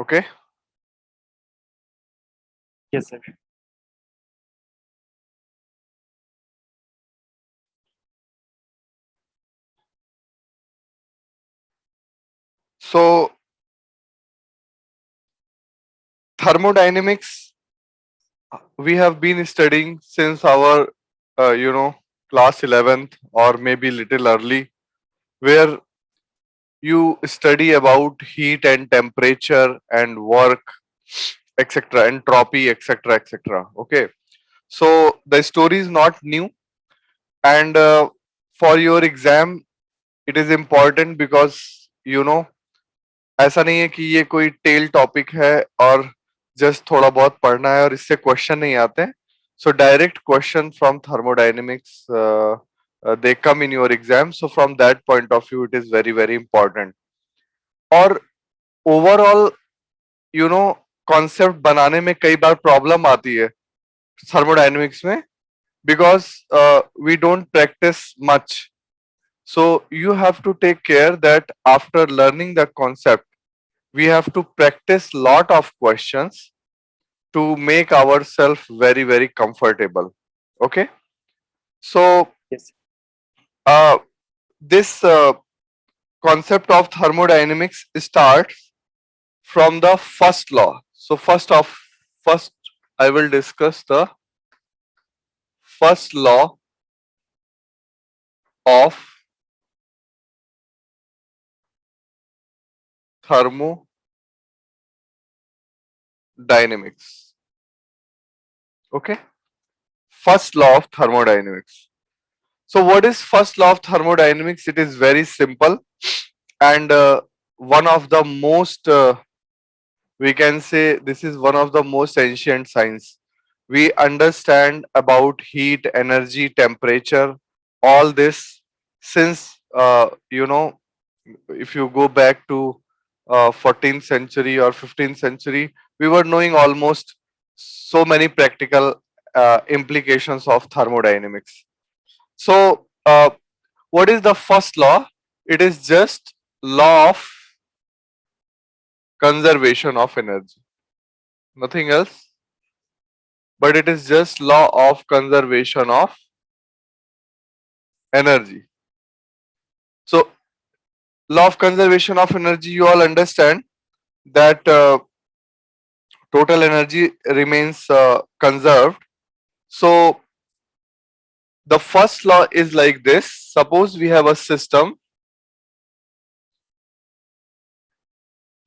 Okay. Yes, sir. So thermodynamics we have been studying since our class 11th or maybe little early, where you study about heat and temperature and work, etc., entropy, etc., etc. Okay, so the story is not new, and for your exam it is important because ऐसा नहीं है कि ये कोई tell topic है और just थोड़ा बहुत पढ़ना है और इससे क्वेश्चन नहीं आते. So direct question from thermodynamics they come in your exam, so from that point of view it is very very important. और ओवरऑल कॉन्सेप्ट बनाने में कई बार प्रॉब्लम आती है थर्मोडायनेमिक्स में, because we don't practice much. So you have to take care that after learning the concept we have to practice lot of questions to make ourselves very very comfortable. Okay, so Yes. this concept of thermodynamics starts from the first law. So first I will discuss the first law of thermodynamics. Okay, first law of thermodynamics. So what is first law of thermodynamics? It is very simple, and one of the most we can say this is one of the most ancient science. We understand about heat, energy, temperature, all this since if you go back to 14th century or 15th century, we were knowing almost so many practical implications of thermodynamics. So what is the first law? It is just law of conservation of energy, nothing else, but it is just law of conservation of energy. So law of conservation of energy, you all understand that total energy remains conserved. So the first law is like this: suppose we have a system,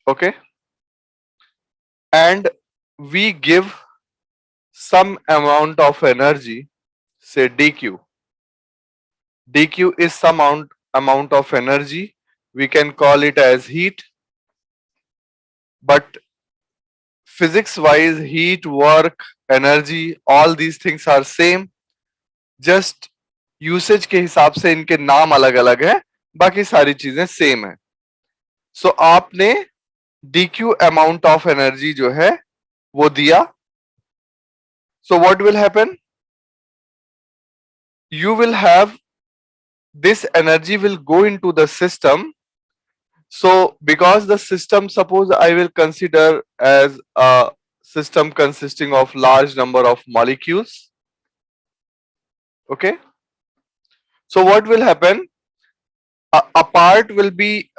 okay, and we give some amount of energy, say dq. dq is some amount of energy, we can call it as heat, but physics wise heat, work, energy, all these things are same, just usage के हिसाब से इनके नाम अलग अलग है, बाकी सारी चीजें सेम है. सो आपने dq अमाउंट ऑफ एनर्जी जो है वो दिया. So what will happen, you will have this energy will go into the system. So because the system, suppose I will consider as a system consisting of large number of molecules, okay, so what will happen, a part will be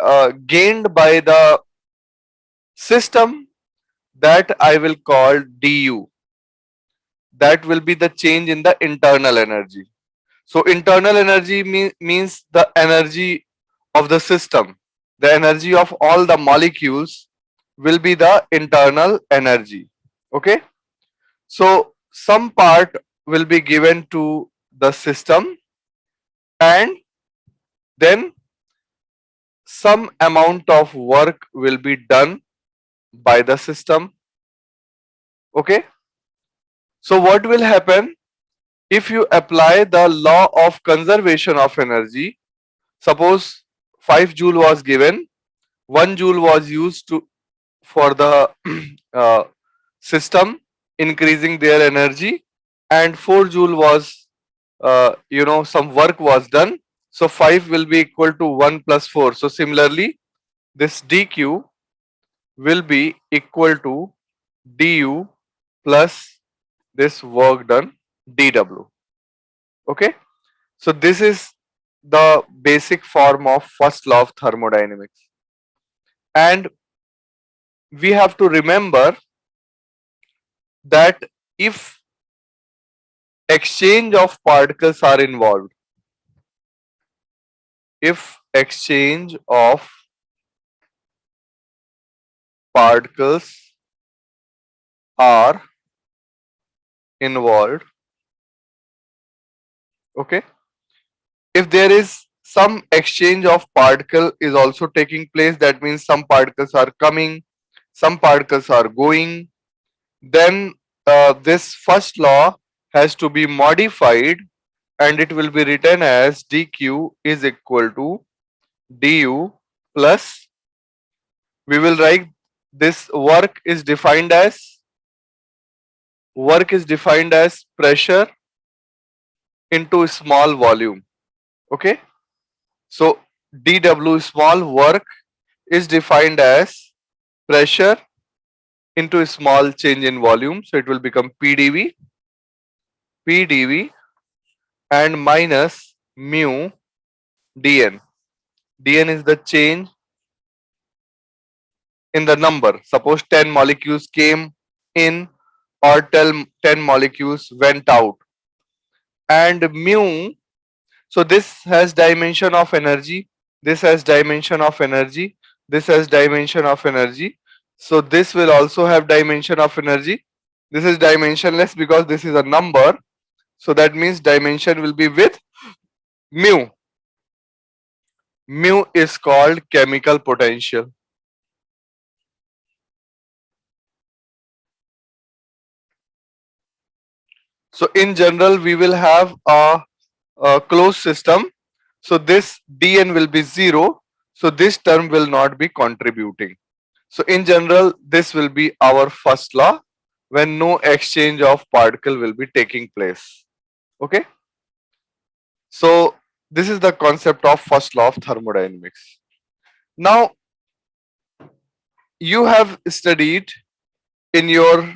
gained by the system, that I will call du. That will be the change in the internal energy. So internal energy means the energy of the system. The energy of all the molecules will be the internal energy. Okay. So some part will be given to the system, and then some amount of work will be done by the system. Okay. So what will happen if you apply the law of conservation of energy? Suppose 5 joule was given, 1 joule was used to for the system increasing their energy, and 4 joule was some work was done. So 5 will be equal to 1 plus 4. So similarly this dq will be equal to du plus this work done dw. Okay, so this is the basic form of first law of thermodynamics, and we have to remember that if exchange of particles are involved, if exchange of particles are involved, okay, if there is some exchange of particle is also taking place, that means some particles are coming, some particles are going, then this first law has to be modified, and it will be written as dq is equal to du plus, we will write this work is defined as pressure into small volume. Okay, so dw small work is defined as pressure into a small change in volume, so it will become pdv and minus mu dn. Dn is the change in the number. Suppose 10 molecules came in or 10 molecules went out, and mu, so this has dimension of energy, this has dimension of energy, this has dimension of energy, so this will also have dimension of energy. This is dimensionless because this is a number, so that means dimension will be with mu. Mu is called chemical potential. So in general we will have a closed system, so this dn will be 0, so this term will not be contributing. So in general this will be our first law when no exchange of particle will be taking place. Okay, so this is the concept of first law of thermodynamics. Now you have studied in your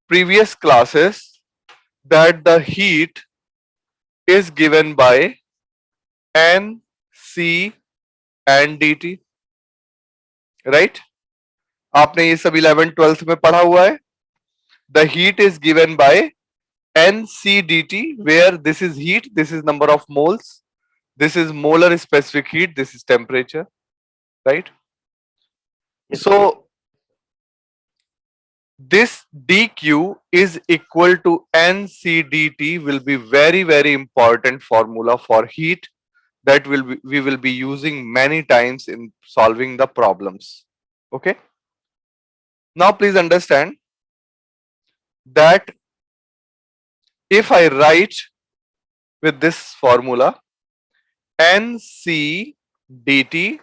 previous classes that the heat is given by N, C and dt, right? आपने ये सब 11th 12th में पढ़ा हुआ है. The heat is given by Nc dt, where this is heat, this is number of moles, this is molar specific heat, this is temperature, right? Yes, So this dq is equal to Nc dt will be very important formula for heat that we will be using many times in solving the problems. Okay, now please understand that if I write with this formula, Nc dt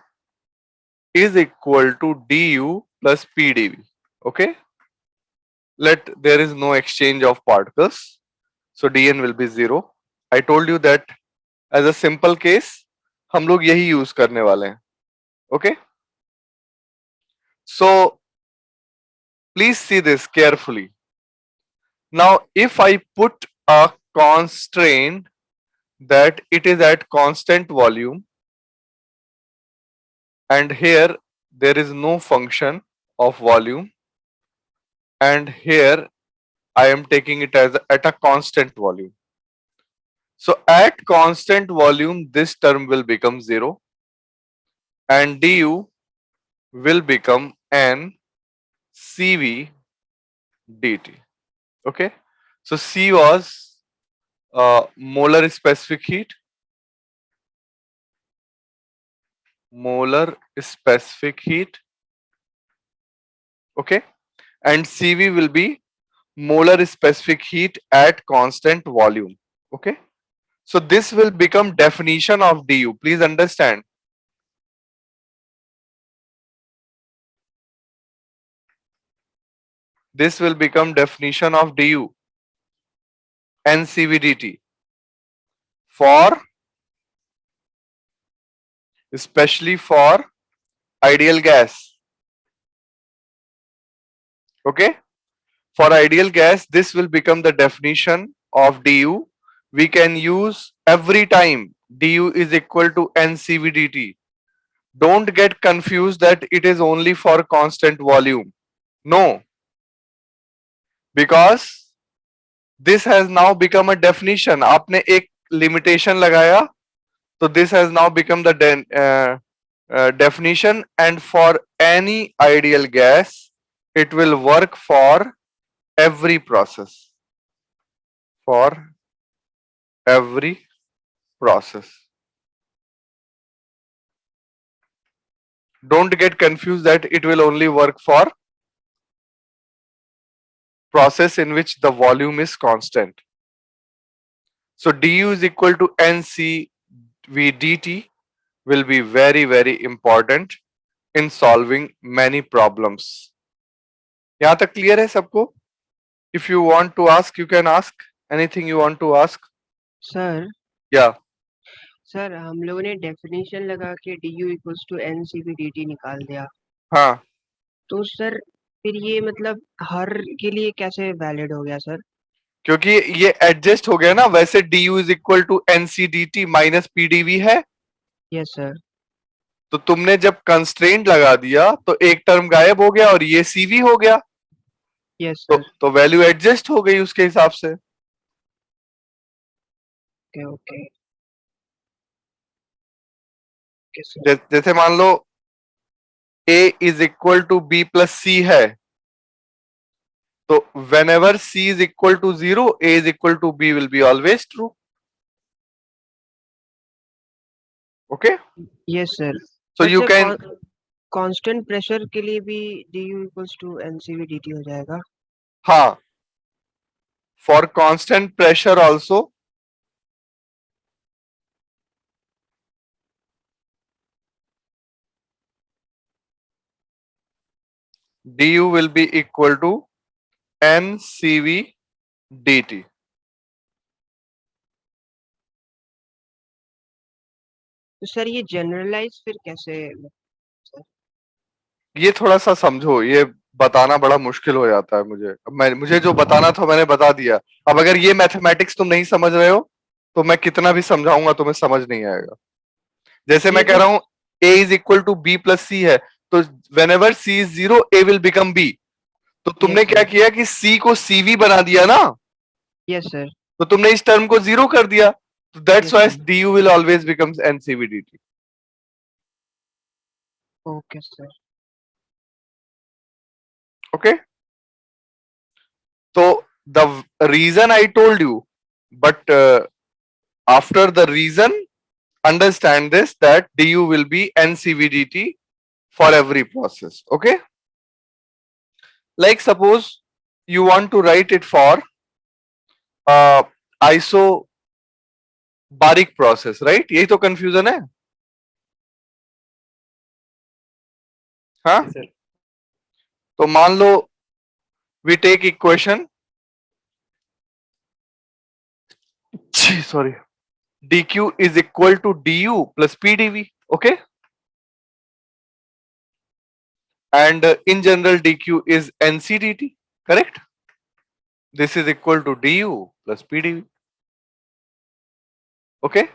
is equal to du plus pdv. Okay, let there is no exchange of particles, so dn will be 0. I told you that as a simple case हम लोग यही use करने वाले हैं. Okay, so please see this carefully. Now if I put a constraint that it is at constant volume, and here there is no function of volume, and here I am taking it as at a constant volume. So at constant volume this term will become 0 and du will become n cv dt. Okay, so c was molar specific heat, molar specific heat. Okay, and cv will be molar specific heat at constant volume. Okay, so this will become definition of du. Please understand. This will become definition of du ncv for, especially for ideal gas. Okay. For ideal gas, this will become the definition of du. We can use every time du is equal to ncvdt. Don't get confused that it is only for constant volume. No, because this has now become a definition. आपने एक limitation लगाया, so this has now become the definition, and for any ideal gas, it will work for every process. For every process. Don't get confused that it will only work for process in which the volume is constant. So du is equal to ncv dt will be very, very important in solving many problems. यहाँ तक clear है सबको? If you want to ask, you can ask anything you want to ask. Sir Yeah. Sir हम लोगों ने definition लगा के d u equals to n c b d t निकाल दिया, हाँ, तो सर फिर ये मतलब हर के लिए कैसे वैलिड हो गया सर? क्योंकि ये एडजस्ट हो गया ना. वैसे du is equal to ncdt minus pdv है, यस सर. तो तुमने जब कंस्ट्रेंट लगा दिया तो एक टर्म गायब हो गया और ये cv हो गया, यस तो सर. वैल्यू एडजस्ट हो गई उसके हिसाब से. Okay okay okay sir. जैसे मान लो a is equal to b plus c है, तो whenever c is equal to 0, a is equal to b will be always true. Okay, yes sir. so but you sir can, constant pressure के लिए भी d u equals to n c b d t हो जाएगा? हाँ, for constant pressure also du will be equal to ncv dt. तो sir ये generalise फिर कैसे? ये थोड़ा सा समझो, ये बताना बड़ा मुश्किल हो जाता है मुझे. मुझे जो बताना था मैंने बता दिया. अब अगर ये मैथमेटिक्स तुम नहीं समझ रहे हो तो मैं कितना भी समझाऊंगा तुम्हें समझ नहीं आएगा. जैसे ये मैं कह तो रहा हूं a is equal to b plus C है, तो whenever C is 0 a will become b. तो तुमने यस क्या सर. किया कि c को cv बना दिया ना, यस सर. तो तुमने इस टर्म को 0 कर दिया. तो that's yes why sir. du will always becomes ncv dt. Okay sir. Okay, so the reason I told you, but after the reason, understand this, that du will be ncv dt for every process. Okay, like suppose you want to write it for isobaric process, right? यही तो confusion है. हाँ, Yes, sir. तो मान लो we take equation, sorry, dq is equal to du plus pdv. Okay, and in general dq is nc dt, correct? This is equal to du plus pdv. Okay,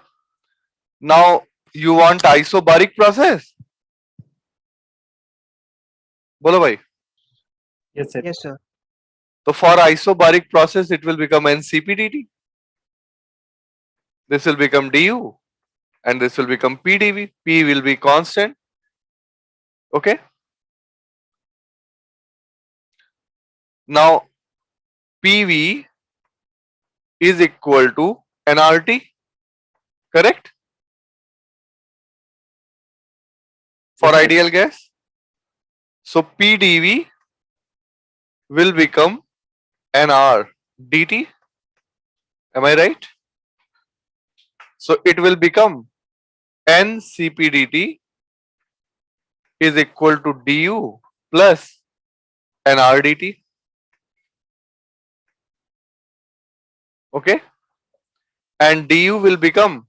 now you want isobaric process, बोलो भाई. Yes, sir. Yes sir. So for isobaric process it will become ncp dt, this will become du, and this will become pdv. P will be constant. Okay, now pv is equal to nrt, correct, for Yes, sir. ideal gas. So pdv will become nr dt. Am I right? So it will become ncp dt is equal to du plus nr dt. Okay, and du will become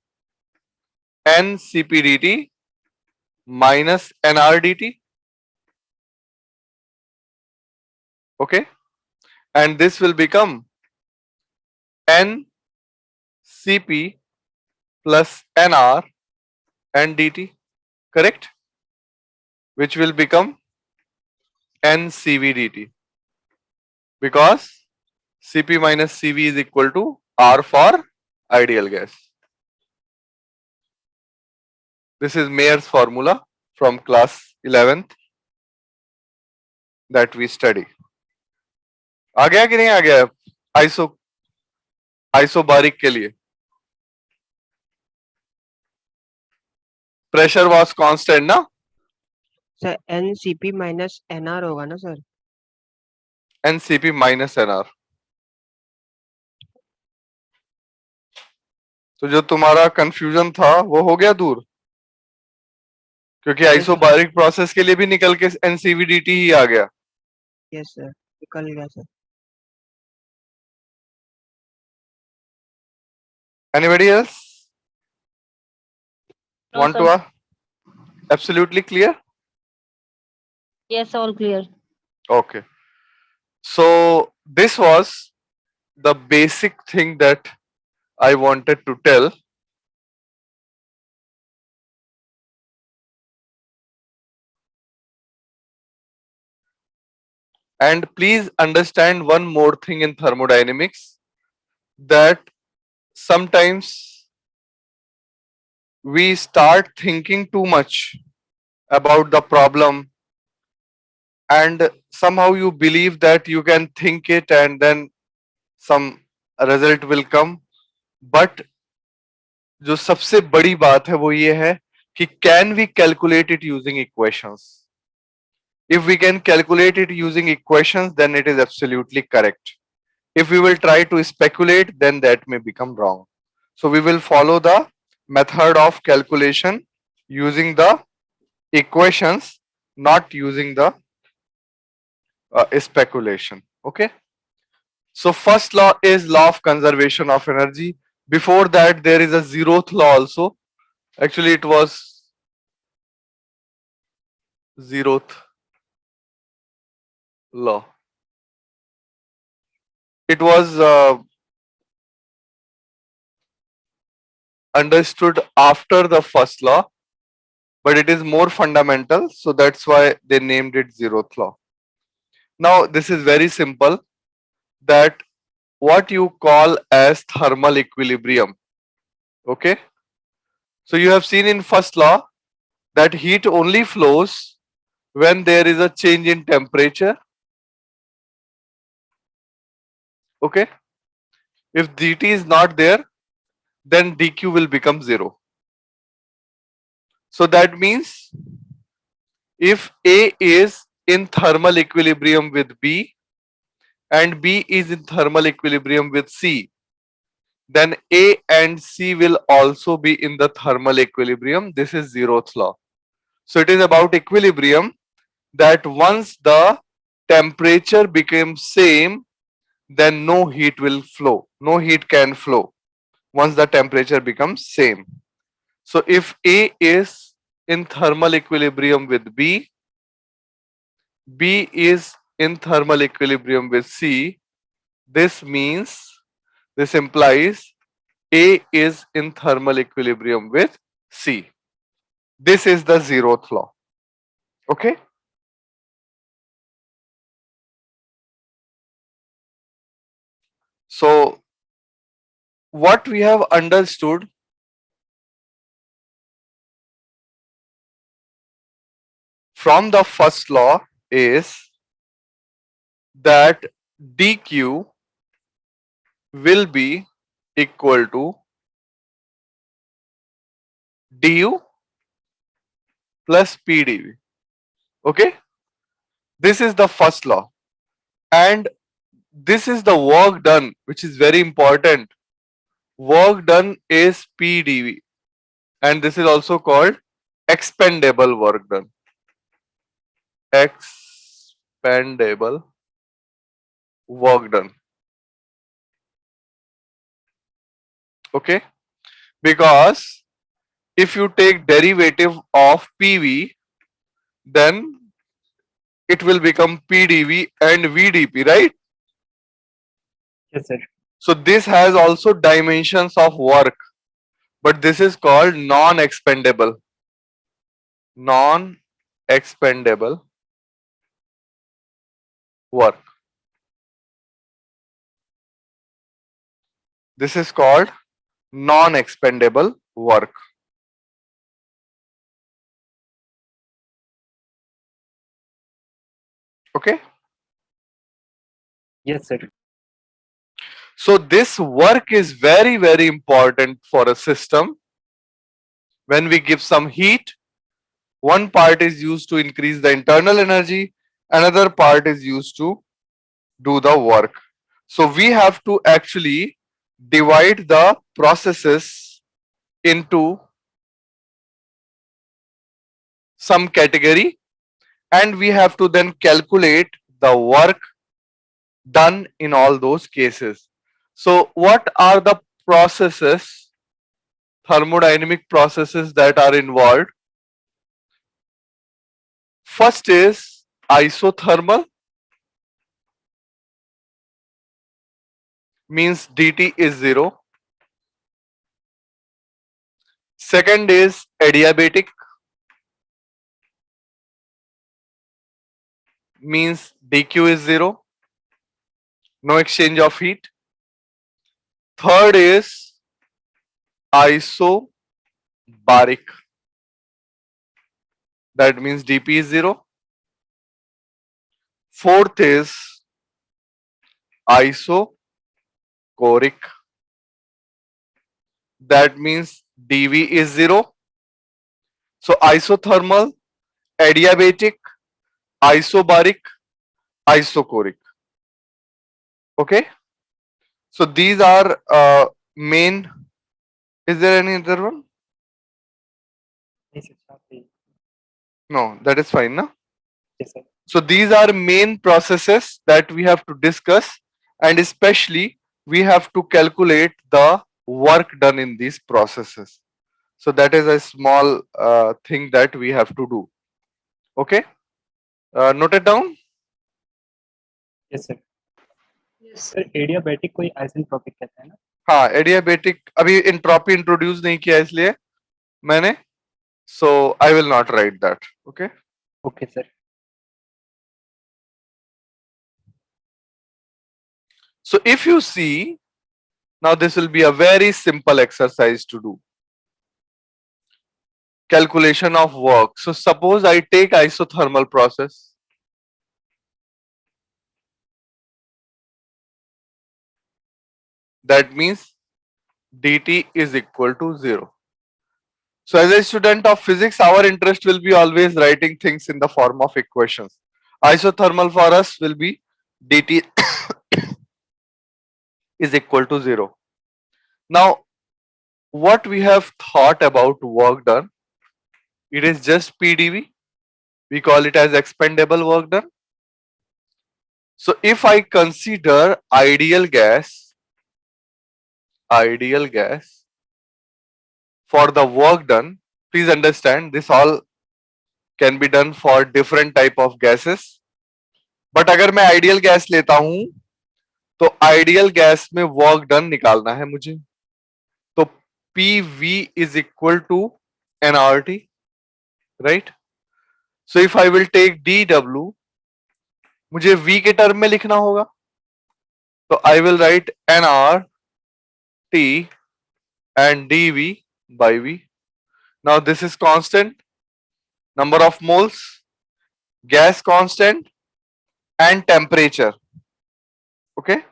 ncp dt minus nr dt. Okay, and this will become NCP plus NR and dt, correct? Which will become NCV dt, because Cp minus Cv is equal to R for ideal gas. This is Mayer's formula from class 11th that we study. आ गया कि नहीं आ गया? Isobaric के लिए pressure was constant ना? Sir NCP minus NR होगा ना sir? NCP minus NR. तो जो तुम्हारा कंफ्यूजन था वो हो गया दूर, क्योंकि आइसोबारिक प्रोसेस के लिए भी निकल के NCVDT ही आ गया. यस सर, निकल गया sir. Anybody else No, want sir. to ask? Absolutely clear? Yes, all clear. Okay. So this was the basic thing that I wanted to tell. And please understand one more thing in thermodynamics, that sometimes we start thinking too much about the problem, and somehow you believe that you can think it and then some result will come. But जो सबसे बड़ी बात है वो ये है कि can we calculate it using equations? If we can calculate it using equations, then it is absolutely correct. If we will try to speculate, then that may become wrong. So we will follow the method of calculation using the equations, not using the speculation. Okay. So first law is law of conservation of energy. Before that, there is a zeroth law also. Actually, it was zeroth law. It was understood after the first law, but it is more fundamental, so that's why they named it zeroth law. Now this is very simple, that what you call as thermal equilibrium. Okay, so you have seen in first law that heat only flows when there is a change in temperature. Okay, if dt is not there, then dq will become 0. So that means if A is in thermal equilibrium with B and B is in thermal equilibrium with C, then A and C will also be in the thermal equilibrium. This is zeroth law. So it is about equilibrium, that once the temperature becomes same, then no heat will flow. No heat can flow once the temperature becomes same. So if A is in thermal equilibrium with B, B is in thermal equilibrium with C, this implies A is in thermal equilibrium with C. This is the zeroth law. Okay. So what we have understood from the first law is that dq will be equal to du plus pdv. Okay, this is the first law, and this is the work done, which is very important. Work done is pdv, and this is also called expendable work done. Expendable work done. Okay, because if you take derivative of PV, then it will become PdV and VdP, right? Yes, sir. So this has also dimensions of work, but this is called non-expendable. Non-expendable work. This is called non-expendable work. Okay. Yes, sir. So this work is very, very important for a system. When we give some heat, one part is used to increase the internal energy, another part is used to do the work. So we have to actually divide the processes into some category, and we have to then calculate the work done in all those cases. So what are the processes, thermodynamic processes that are involved? First is isothermal, means dt is 0. Second is adiabatic, means dq is 0, no exchange of heat. Third is isobaric, that means dp is 0. Fourth is isocoric, that means dv is 0. So isothermal, adiabatic, isobaric, isocoric. Okay. So these are main. Is there any other one? Yes, sir. No, that is fine, no? Yes, sir. So these are main processes that we have to discuss, and especially we have to calculate the work done in these processes. So that is a small thing that we have to do. Okay, note it down. Yes, sir. Sir adiabatic कोई isentropic कहते हैं ना? हाँ, adiabatic अभी entropy introduce नहीं किया इसलिए मैंने, so I will not write that. Okay. Okay, sir. So if you see, now this will be a very simple exercise to do. Calculation of work. So suppose I take isothermal process. That means dt is equal to 0. So as a student of physics, our interest will be always writing things in the form of equations. Isothermal for us will be dt is equal to 0. Now, what we have thought about work done, it is just PdV. We call it as expendable work done. So if I consider ideal gas for the work done, please understand this all can be done for different type of gases. But अगर मैं ideal gas लेता हूं तो ideal gas में work done निकालना है मुझे, तो PV is equal to nRT, right? So if I will take dW, मुझे V के टर्म में लिखना होगा, तो I will write nRT and dV by V. Now this is constant, number of moles, gas constant, and temperature. Okay,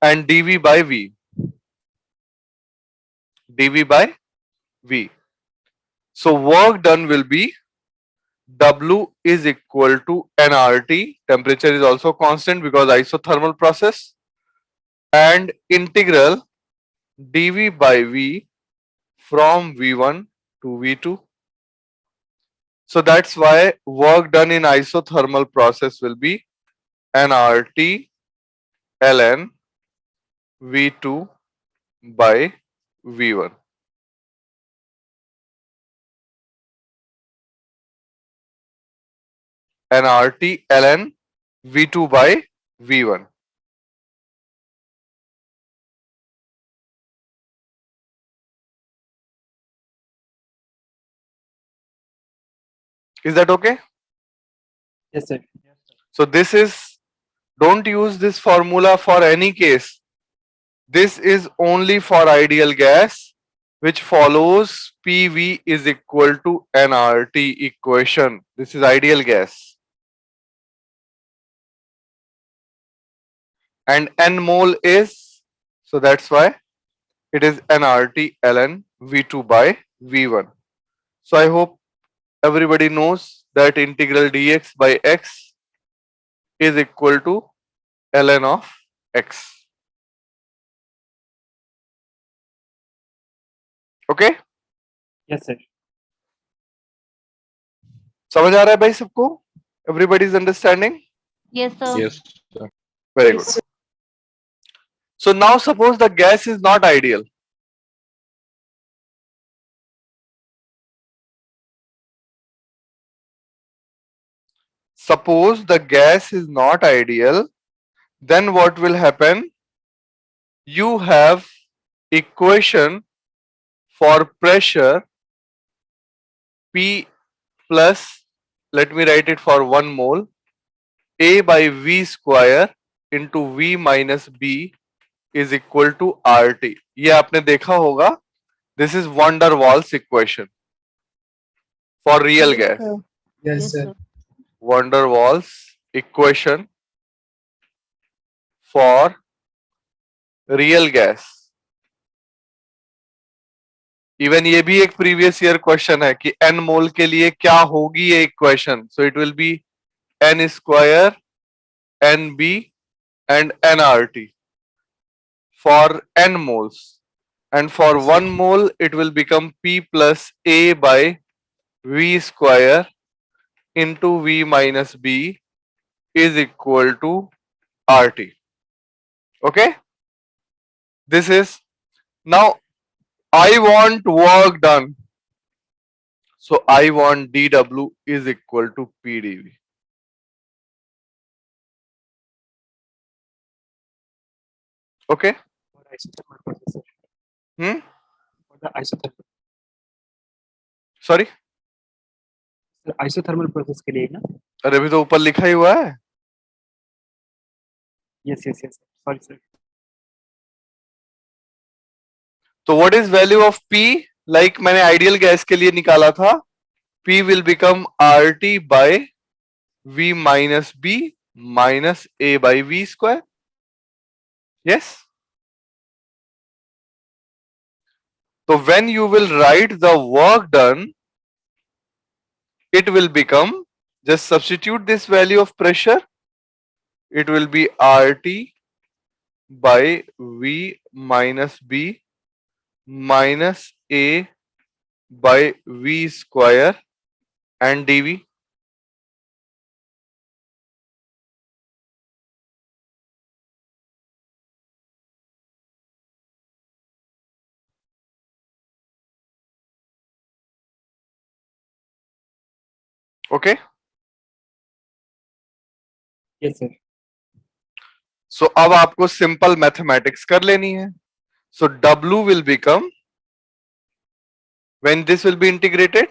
and dV by V. dV by V. So work done will be W is equal to nRT. Temperature is also constant because isothermal process, and integral dV by V from V1 to V2. So that's why work done in isothermal process will be nRT ln V2 by V1. nRT ln V2 by V1. Is that okay? Yes, sir. So this is, don't use this formula for any case. This is only for ideal gas, which follows PV is equal to nRT equation. This is ideal gas. And n mole is, so that's why it is nRT ln V2 by V1. So I hope everybody knows that integral dx by x is equal to ln of x. Okay? Yes, sir. समझ आ रहा है भाई सबको? Everybody is understanding? Yes, sir. Yes, sir. Very good. So now suppose the gas is not ideal. Suppose the gas is not ideal, then what will happen? You have equation for pressure P plus, let me write it for 1 mole, A by V square into V minus B is equal to RT. ये आपने देखा होगा. This is van der Waals equation for real gas. Sir. Yes, sir. Van der Waals equation for real gas. Even ये भी एक previous year question है कि n मोल के लिए क्या होगी ये equation. So it will be n square nb and nRT for n moles, and for 1 mole it will become P plus A by V square into V minus B is equal to RT. Okay? This is, now I want work done. So I want dW is equal to PdV. Okay? For isothermal process, sir. Hmm? For the isothermal, Sorry? sir, isothermal process के लिए ना? अरे अभी तो ऊपर लिखा ही हुआ है. Yes, yes, yes. Sorry, sir. तो what is value of P? Like मैंने ideal gas के लिए निकाला था. P will become RT by V minus B minus A by V square. Yes? So when you will write the work done, it will become, just substitute this value of pressure. It will be RT by V minus B minus A by V square and dV. Okay? Yes, sir. So अब आपको simple mathematics कर लेनी है. So W will become, when this will be integrated,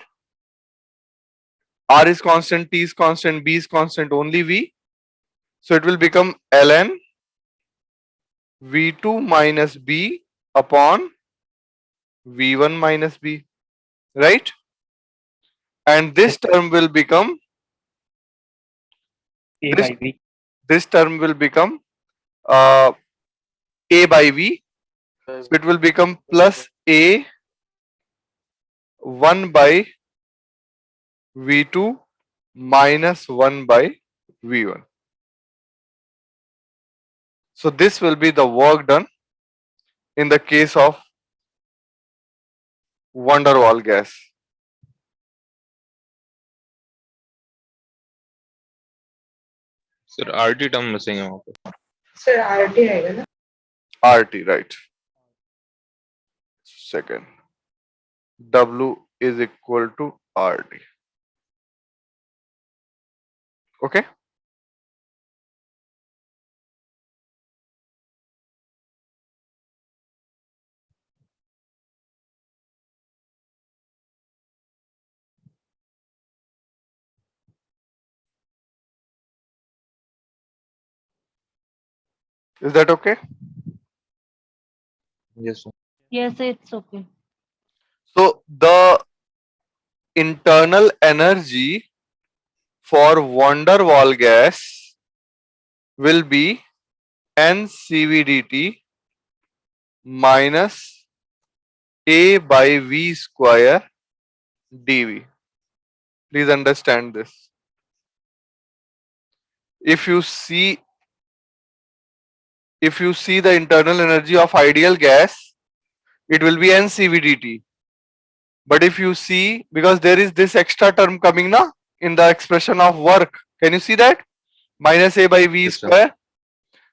R is constant, T is constant, B is constant, only V. So it will become ln V2 minus B upon V1 minus B, right? And this term will become, A this, by V. this term will become A by V. So it will become plus A 1 by V2 minus 1 by V1. So this will be the work done in the case of van der Waals gas. Sir, RT term missing है वहाँ पे. Sir RT आएगा ना RT, right? Second. W is equal to RT. Okay. Is that okay? Yes, sir. Yes, it's okay. So the internal energy for van der Waal gas will be NCVDT minus A by V square dV. Please understand this. If you see the internal energy of ideal gas, it will be NCVDT. But if you see, because there is this extra term coming now in the expression of work, can you see that? Minus A by V Yes, sir. square.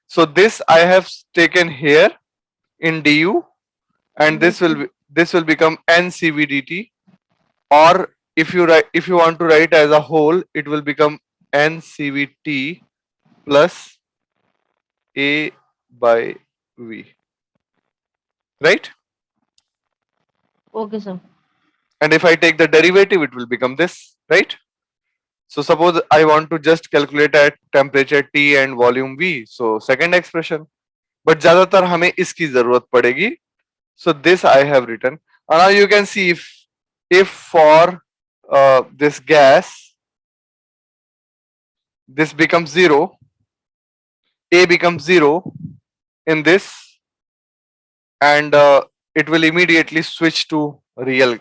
So this I have taken here in du, and Yes, sir. this will become NCVDT. Or if you want to write as a whole, it will become NCVT plus A by V. Right? Okay, sir. And if I take the derivative, it will become this, right? So suppose I want to just calculate at temperature T and volume V. So second expression. But ज़्यादातर हमें इसकी जरूरत पड़ेगी. So this I have written. And now you can see if for this gas, this becomes 0, A becomes 0 in this, and it will immediately switch to real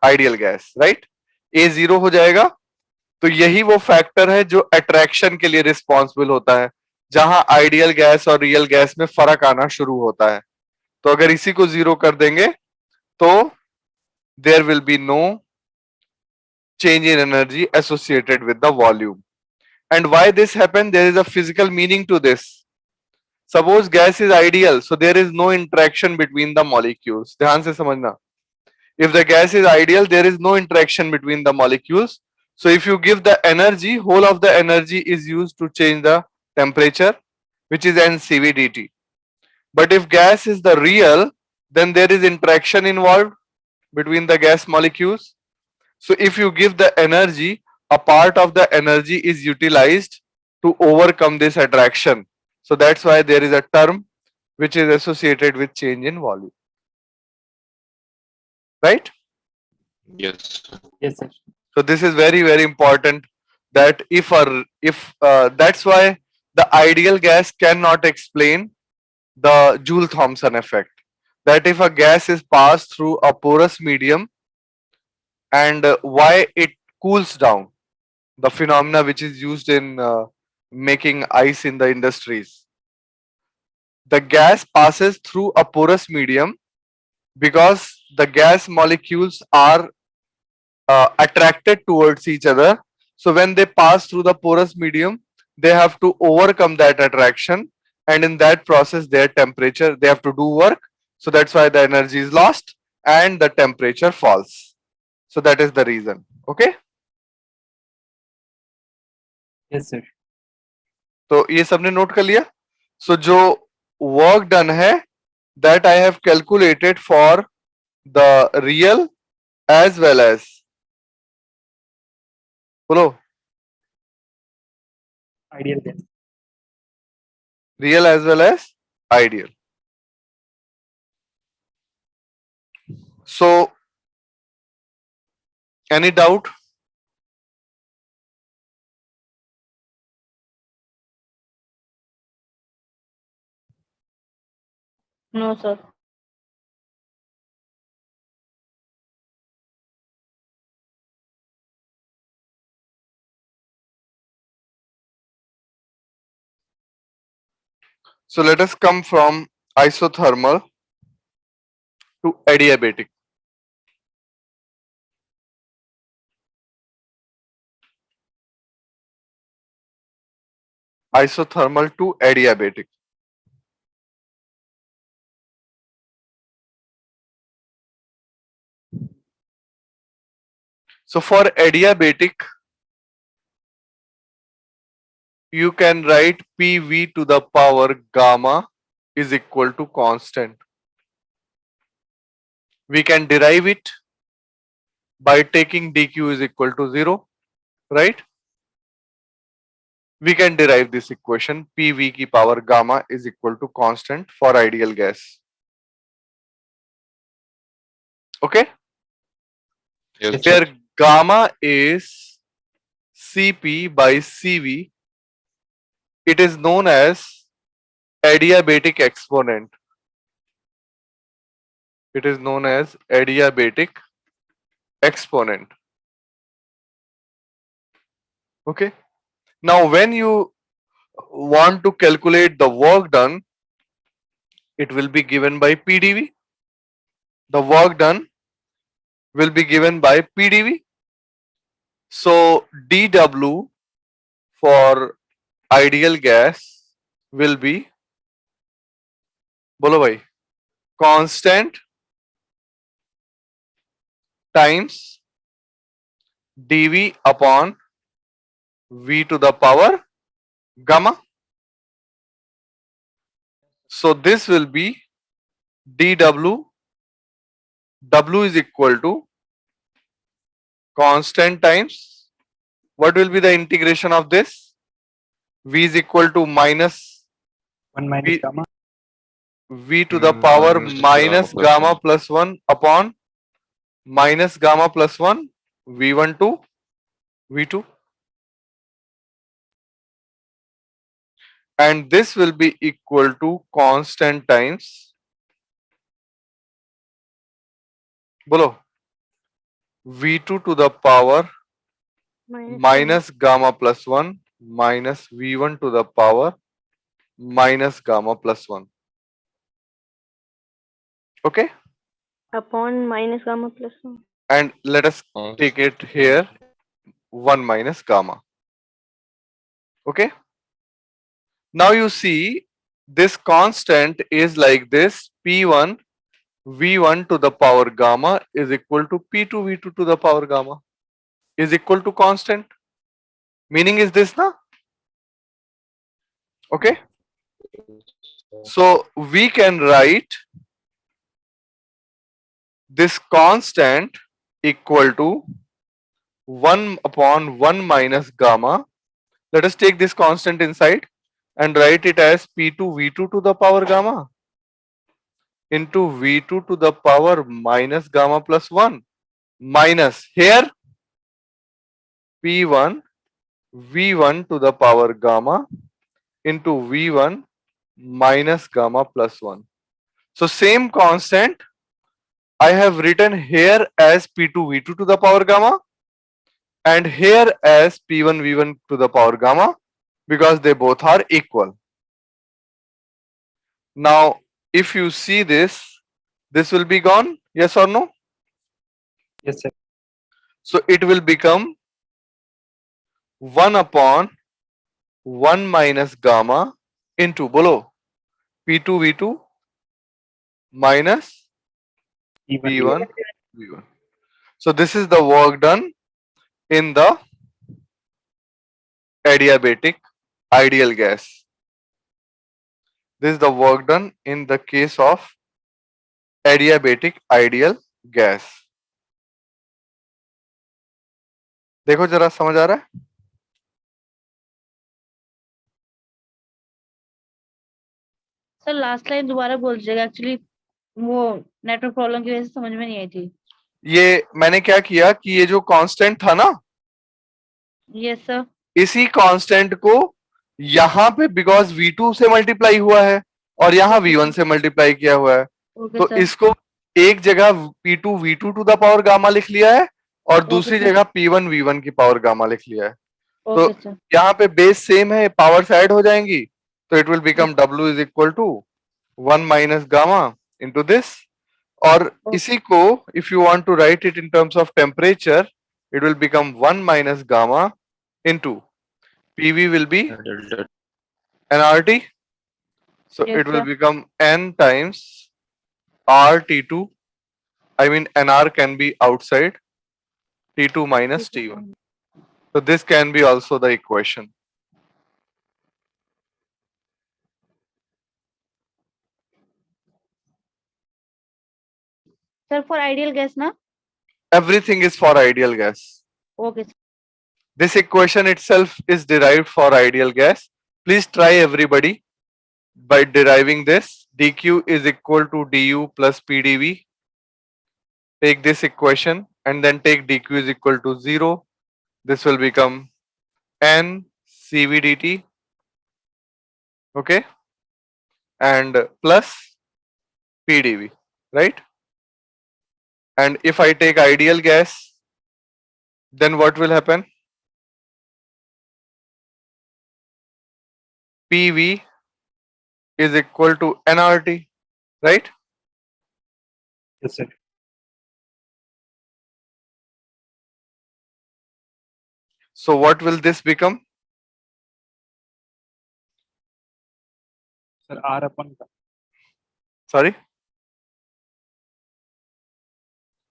ideal gas, right? A 0 हो जाएगा. तो यही वो factor है जो attraction के लिए responsible होता है, जहां आइडियल गैस और रियल गैस में फर्क आना शुरू होता है. तो अगर इसी को 0 कर देंगे तो there will be no change in energy associated with the volume. And why this happened? There is a physical meaning to this. Suppose gas is ideal, so there is no interaction between the molecules. ध्यान से समझना. If the gas is ideal, there is no interaction between the molecules. So if you give the energy, whole of the energy is used to change the temperature, which is NCVDT. But if gas is the real, then there is interaction involved between the gas molecules. So if you give the energy, a part of the energy is utilized to overcome this attraction. So that's why there is a term which is associated with change in volume. Right? Yes, sir. Yes, sir. So this is very, very important, that if that's why the ideal gas cannot explain the Joule-Thomson effect. That if a gas is passed through a porous medium, and why it cools down, the phenomena which is used in making ice in the industries. The gas passes through a porous medium because the gas molecules are attracted towards each other. So when they pass through the porous medium, they have to overcome that attraction, and in that process their temperature, they have to do work. So that's why the energy is lost and the temperature falls. So that is the reason. Okay. Yes, sir. तो ये सबने note कर लिया. So जो work done है, that I have calculated for the real as well as, बोलो, Ideal gas. real as well as ideal. So any doubt? No, sir. So let us come from isothermal to adiabatic. Isothermal to adiabatic. So for adiabatic, you can write PV to the power gamma is equal to constant. We can derive it by taking dq is equal to 0, right? We can derive this equation PV ki power gamma is equal to constant for ideal gas. Okay? Yes, Yes, sir. Where gamma is Cp by Cv, it is known as adiabatic exponent. It is known as adiabatic exponent. Okay? Now, when you want to calculate the work done, it will be given by PdV. The work done will be given by PdV. So, dW for ideal gas will be, bolo bhai, constant times dV upon V to the power gamma. So, this will be dW, W is equal to constant times, what will be the integration of this? V is equal to minus 1 minus V, gamma. V to the power minus gamma +1. plus 1 upon minus gamma plus 1 V1 to V2, and this will be equal to constant times, bolo, V2 to the power minus gamma plus 1 minus V1 to the power minus gamma plus 1. Okay? Upon minus gamma plus 1. And let us take it here 1 minus gamma. Okay? Now you see this constant is like this, P1 V1 to the power gamma is equal to P2 V2 to the power gamma is equal to constant. Meaning is this na? Okay? So we can write this constant equal to 1 upon 1 minus gamma. Let us take this constant inside and write it as P2 V2 to the power gamma into V2 to the power minus gamma plus 1 minus here P1 V1 to the power gamma into V1 minus gamma plus 1. So same constant I have written here as P2 V2 to the power gamma and here as P1 V1 to the power gamma because they both are equal. Now if you see this will be gone, yes or no? Yes, sir. So it will become 1 upon 1 minus gamma into below P2 V2 minus Even P1 V1. So this is the work done in the adiabatic ideal gas. This is the work done in the case of adiabatic ideal gas. देखो जरा समझ आ रहा है? Sir last line दोबारा बोल दीजिएगा, actually वो network problem की वजह से समझ में नहीं आई थी. ये मैंने क्या किया कि ये जो कांस्टेंट था ना, यस सर. इसी कांस्टेंट को यहाँ पे बिकॉज V2 से मल्टीप्लाई हुआ है और यहाँ V1 से मल्टीप्लाई किया हुआ है, ओके तो सर. इसको एक जगह P2 V2 to the power gamma लिख लिया है और दूसरी सर. जगह P1 V1 की पावर गामा लिख लिया है. तो ओके सर. यहाँ पे बेस सेम है, पावर्स ऐड हो जाएंगी, तो it will become W is equal to 1 minus gamma into this. और इसी को if you want to write it in terms of temperature, it will become 1 minus gamma into PV will be nRT. So Yes, it will sir. become N times RT2. I mean NR can be outside T2 minus T1. So this can be also the equation. Sir, for ideal gas, na? Everything is for ideal gas. Okay. This equation itself is derived for ideal gas. Please try everybody by deriving this. dq is equal to du plus pdv. Take this equation and then take dq is equal to 0. This will become n cv dt. Okay, and plus pdv, right? And if I take ideal gas, then what will happen? PV is equal to nRT, right? Yes, sir. So what will this become? Sir, R upon Sorry,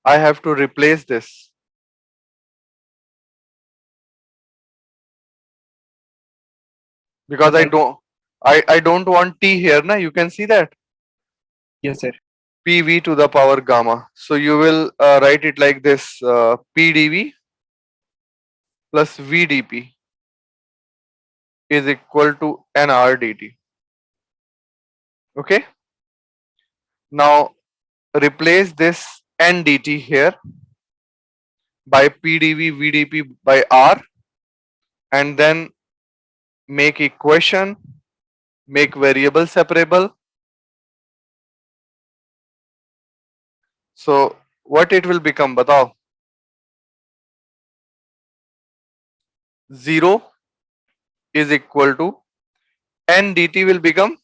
I have to replace this because Sir, I don't want T here, na? You can see that yes, sir. PV to the power gamma. So you will write it like this: PdV plus VdP is equal to nRdt. Okay. Now replace this ndt here by PdV VdP by R, and then make equation, make variable separable. So what it will become? Batao. 0 is equal to n dt will become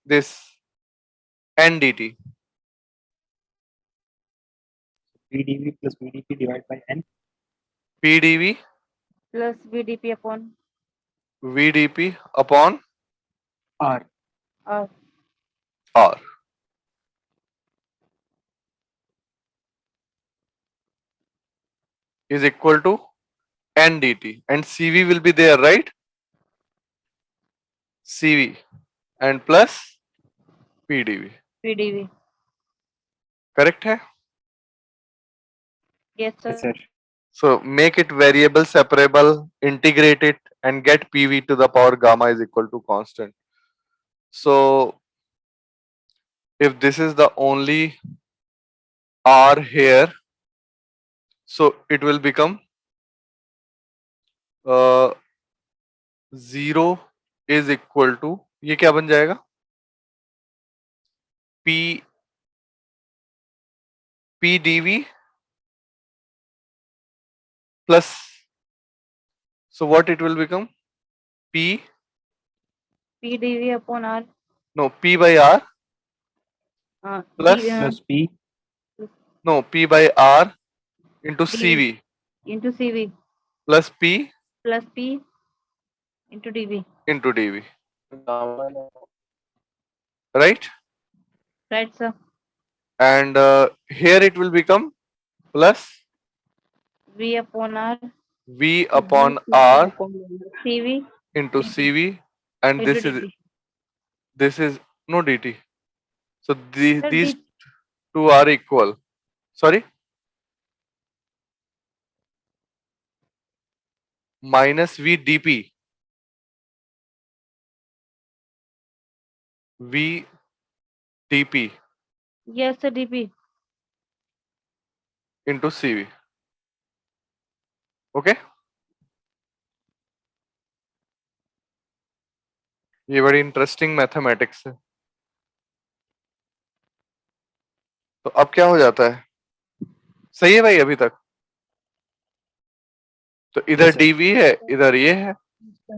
this n dt. PdV plus VdP divided by N. PdV Plus VDP upon VdP upon R. R. R is equal to n dt, and CV will be there, right? CV and plus PdV. PDV. Correct hai? Yes, sir. Yes, sir. So make it variable separable, integrate it, and get PV to the power gamma is equal to constant. So if this is the only R here, so it will become 0 is equal to, ये क्या बन जाएगा? PdV plus, so what it will become? PDV upon R. P by R plus, Plus P. P by R into D. CV Into CV plus P plus P into DV. into dV. Right? Right, sir. And here it will become plus V upon R. V upon R CV into CV, and into this DT. is no dt. So Sir, these two are equal. Sorry, minus V dP, V dP yes, sir, DP. into CV. Okay, ये बड़ी interesting mathematics है. तो अब क्या हो जाता है? सही है भाई अभी तक? तो इधर Yes, sir. dV है, इधर ये है,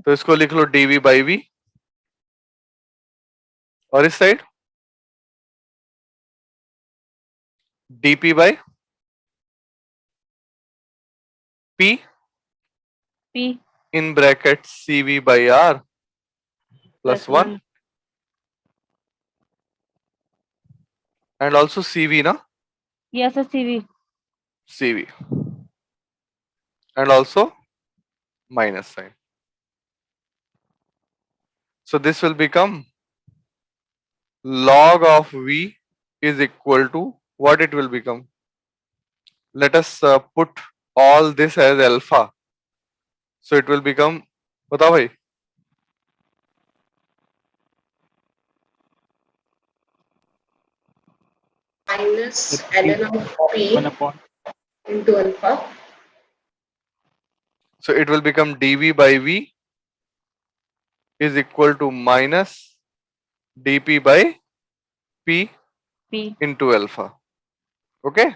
तो इसको लिख लो dV by V, और इस side dP by P P in bracket CV by R plus 1, and also CV na, Yes, sir, CV. CV, and also minus sign. So this will become log of V is equal to what it will become? Let us put all this as alpha. So it will become, बताओ भाई, minus Sir, P ln of P 1 upon into alpha. so it will become dV by V is equal to minus dP by P P. into alpha. Okay.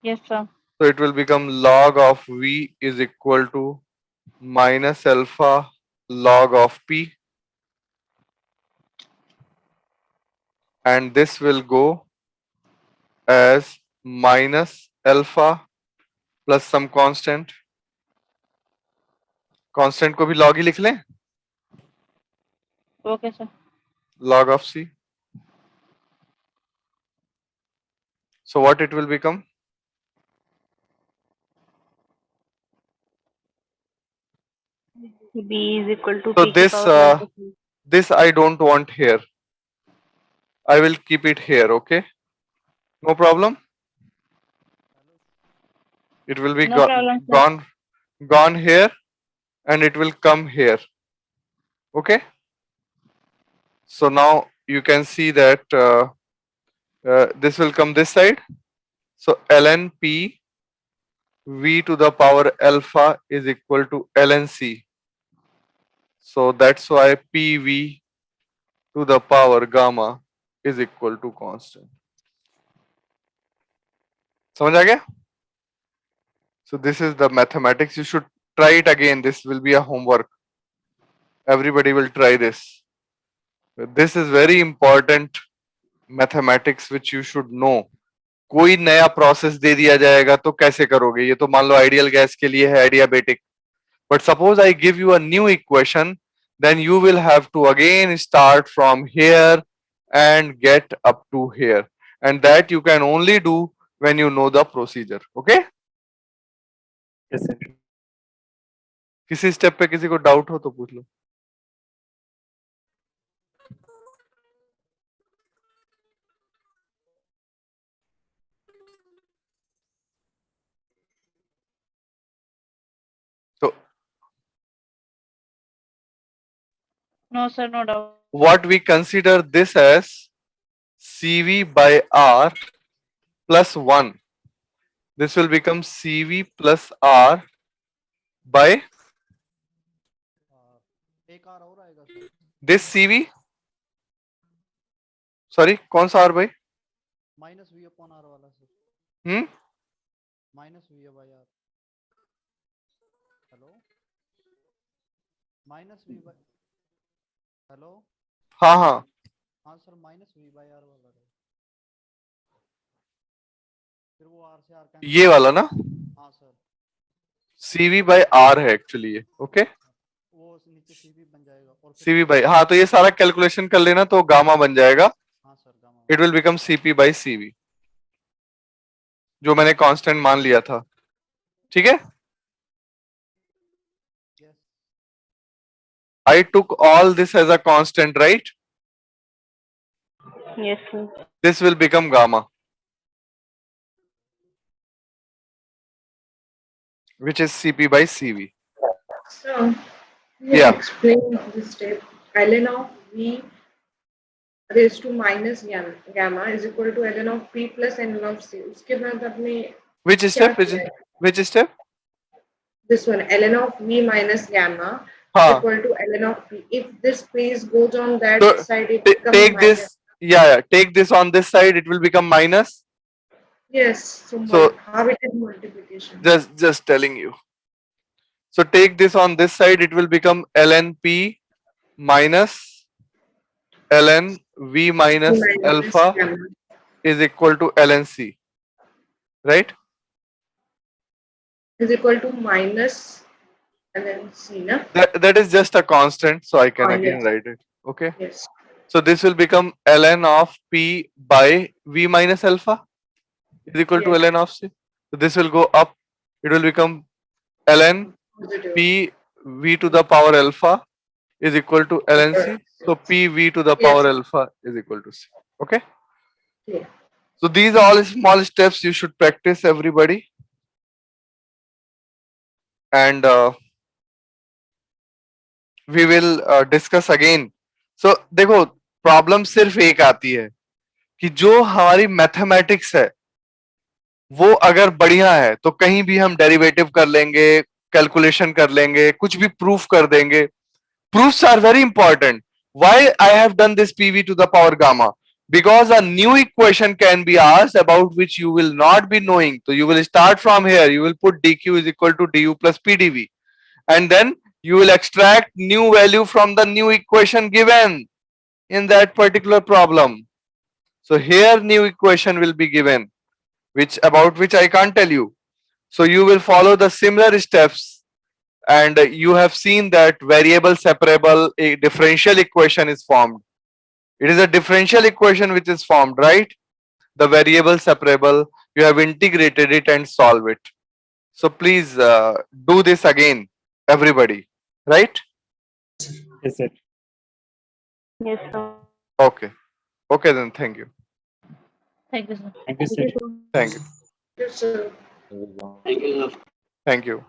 Yes, sir. So it will become log of V is equal to minus alpha log of P, and this will go as minus alpha plus some constant. Constant को भी log ही लिख लें, Okay, sir. log of C. So what it will become? B is equal to So P की power 1 to 3. this I don't want here. I will keep it here. Okay, no problem. It will be No problem, sir. gone here, and it will come here. Okay. So now you can see that this will come this side. So ln P V to the power alpha is equal to ln C. So that's why PV to the power gamma is equal to constant. समझ आ गया? So this is the mathematics. You should try it again. This will be a homework. Everybody will try this. This is very important mathematics which you should know. कोई नया process दे दिया जाएगा तो कैसे करोगे? ये तो मान लो आइडियल गैस के लिए है adiabatic. But suppose I give you a new equation, then you will have to again start from here and get up to here. And that you can only do when you know the procedure. Okay? yes, sir. किसी step पे किसी को doubt हो तो पूछ लो. So No, sir. No doubt. what we consider this as CV by R plus 1. This will become CV plus R by this CV. Sorry, कौन सा R भाई? माइनस वी अपॉन आर वाला sir, hmm minus v by r. Hello, minus v by, hello, हाँ हाँ हाँ sir, minus v by r वाला है. फिर वो आर से आर कैंसिल. ये वाला ना हाँ सर, CV by R है एक्चुअली ये. ओके, वो नीचे सी भी बन जाएगा और फिर CV by, हाँ तो ये सारा कैलकुलेशन कर लेना तो गामा बन जाएगा. हाँ sir, gamma. It will become CP by CV जो मैंने कांस्टेंट मान लिया था. ठीक है. Yes, I took all this as a constant, right? Yes, sir. This will become gamma, which is CP by CV. So, Yeah. explain this step. ln of V raised to minus gamma is equal to ln of P plus ln of C. उसके बाद आपने Which क्या step? किया है? Which step? This one, ln of V minus gamma is हाँ. equal to ln of P. If this piece goes on that So side, it becomes take minus. this. Yeah. Take this on this side. It will become minus. Yes. So, So how it is multiplication? just telling you. So take this on this side. It will become ln P minus ln V minus alpha gamma is equal to ln C. Right? is equal to minus ln C, na? That is just a constant. So I can again Yes. write it. Okay. Yes. So this will become ln of P by V minus alpha is equal to Yes. ln of C. So this will go up. It will become ln Positive. P V to the power alpha is equal to ln C. So PV to the Yes. power alpha is equal to C. Okay. Clear. So these are all small steps you should practice, everybody. And we will discuss again. So देखो problem सिर्फ एक आती है कि जो हमारी mathematics है वो अगर बढ़िया है तो कहीं भी हम डेरिवेटिव कर लेंगे, कैलकुलेशन कर लेंगे, कुछ भी प्रूफ कर देंगे. Proofs are very important. Why I have done this PV to the power gamma? Because a new equation can be asked about which you will not be knowing. So you will start from here. You will put dq is equal to du plus pdv. And then you will extract new value from the new equation given in that particular problem. So here new equation will be given, which about which I can't tell you. So you will follow the similar steps, and you have seen that variable separable a differential equation is formed. It is a differential equation which is formed, right? The variable separable, you have integrated it and solve it. So please do this again, everybody, right? Yes, sir. Yes, sir. Okay. Okay then, thank you. Thank you, sir. Thank you, sir. Thank you. Yes, sir. Thank you.